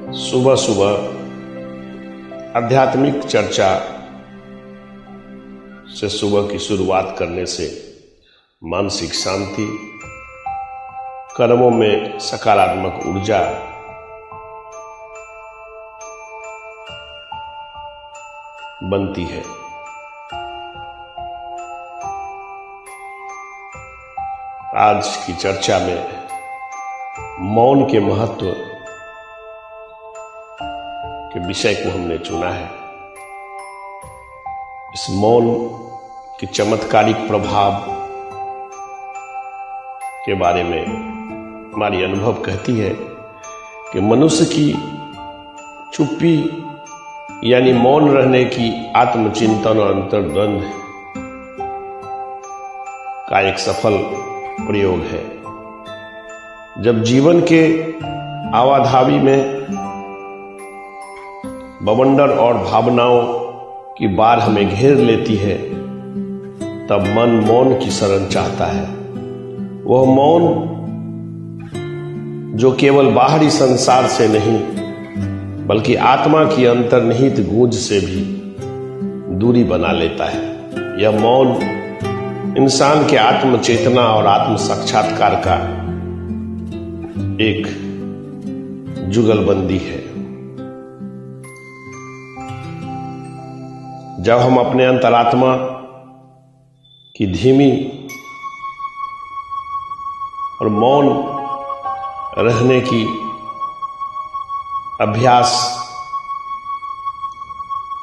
सुबह सुबह आध्यात्मिक चर्चा से सुबह की शुरुआत करने से मानसिक शांति, कर्मों में सकारात्मक ऊर्जा, बनती है। आज की चर्चा में मौन के महत्व के विषय को हमने चुना है। इस मौन के चमत्कारिक प्रभाव के बारे में हमारी अनुभव कहती है कि मनुष्य की चुप्पी यानी मौन रहने की आत्मचिंतन और अंतर्द्वंद का एक सफल प्रयोग है। जब जीवन के आवाधावी में बवंडर और भावनाओं की बाढ़ हमें घेर लेती है, तब मन मौन की शरण चाहता है। वह मौन जो केवल बाहरी संसार से नहीं बल्कि आत्मा की अंतर्निहित गूंज से भी दूरी बना लेता है। यह मौन इंसान के आत्म चेतना और आत्म साक्षात्कार का एक जुगलबंदी है। जब हम अपने अंतरात्मा की धीमी और मौन रहने की अभ्यास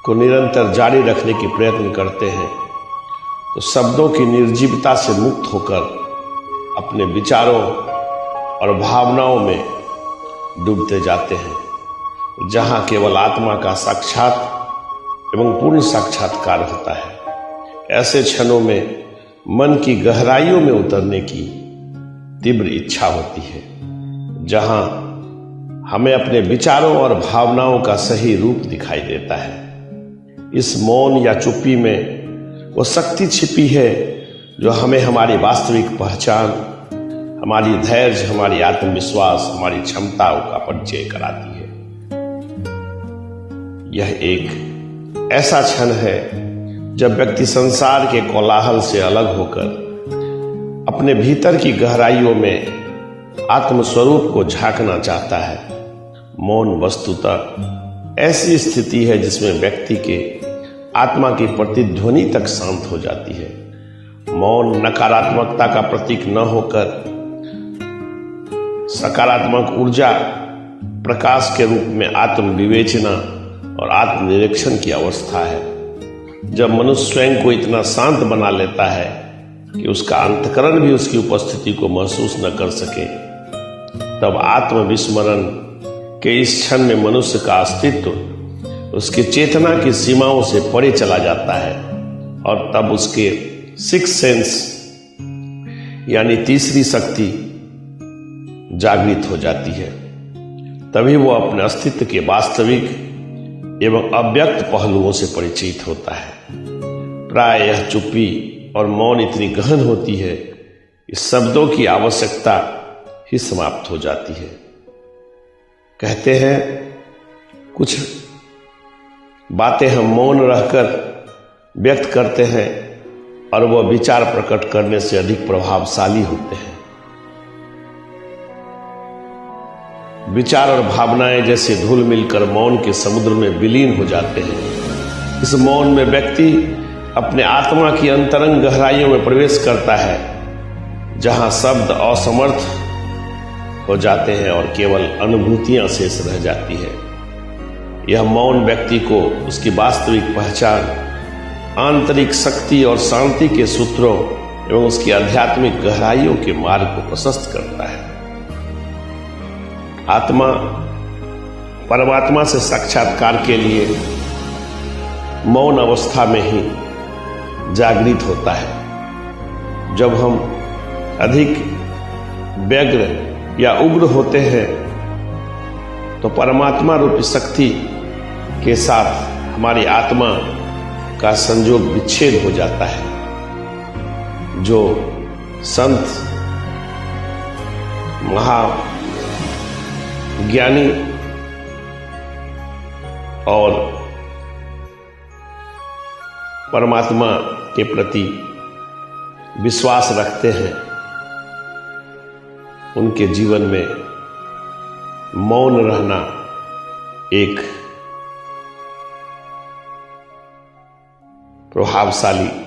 को निरंतर जारी रखने की प्रयत्न करते हैं, तो शब्दों की निर्जीवता से मुक्त होकर अपने विचारों और भावनाओं में डूबते जाते हैं, जहां केवल आत्मा का साक्षात एवं पूर्ण साक्षात्कार होता है। ऐसे क्षणों में मन की गहराइयों में उतरने की तीव्र इच्छा होती है, जहां हमें अपने विचारों और भावनाओं का सही रूप दिखाई देता है। इस मौन या चुप्पी में वो शक्ति छिपी है जो हमें हमारी वास्तविक पहचान, हमारी धैर्य, हमारी आत्मविश्वास, हमारी क्षमताओं का परिचय कराती है। यह एक ऐसा क्षण है जब व्यक्ति संसार के कोलाहल से अलग होकर अपने भीतर की गहराइयों में आत्मस्वरूप को झांकना चाहता है। मौन वस्तुतः ऐसी स्थिति है जिसमें व्यक्ति के आत्मा की प्रतिध्वनि तक शांत हो जाती है। मौन नकारात्मकता का प्रतीक न होकर सकारात्मक ऊर्जा, प्रकाश के रूप में आत्म विवेचना और आत्मनिरीक्षण की अवस्था है। जब मनुष्य स्वयं को इतना शांत बना लेता है कि उसका अंतःकरण भी उसकी उपस्थिति को महसूस न कर सके, तब आत्मविस्मरण के इस क्षण में मनुष्य का अस्तित्व उसकी चेतना की सीमाओं से परे चला जाता है, और तब उसके सिक्स सेंस यानी तीसरी शक्ति जागृत हो जाती है। तभी वो अपने अस्तित्व के वास्तविक एवं अव्यक्त पहलुओं से परिचित होता है। प्राय यह चुप्पी और मौन इतनी गहन होती है कि शब्दों की आवश्यकता ही समाप्त हो जाती है। कहते हैं कुछ बातें हम मौन रहकर व्यक्त करते हैं और वह विचार प्रकट करने से अधिक प्रभावशाली होते हैं। विचार और भावनाएं जैसे धूल मिलकर मौन के समुद्र में विलीन हो जाते हैं। इस मौन में व्यक्ति अपने आत्मा की अंतरंग गहराइयों में प्रवेश करता है, जहां शब्द असमर्थ हो जाते हैं और केवल अनुभूतियां शेष रह जाती है। यह मौन व्यक्ति को उसकी वास्तविक पहचान, आंतरिक शक्ति और शांति के सूत्रों एवं उसकी आध्यात्मिक गहराइयों के मार्ग को प्रशस्त करता है। आत्मा परमात्मा से साक्षात्कार के लिए मौन अवस्था में ही जागृत होता है। जब हम अधिक व्यग्र या उग्र होते हैं, तो परमात्मा रूपी शक्ति के साथ हमारी आत्मा का संयोग विच्छेद हो जाता है। जो संत ज्ञानी और परमात्मा के प्रति विश्वास रखते हैं, उनके जीवन में मौन रहना एक प्रभावशाली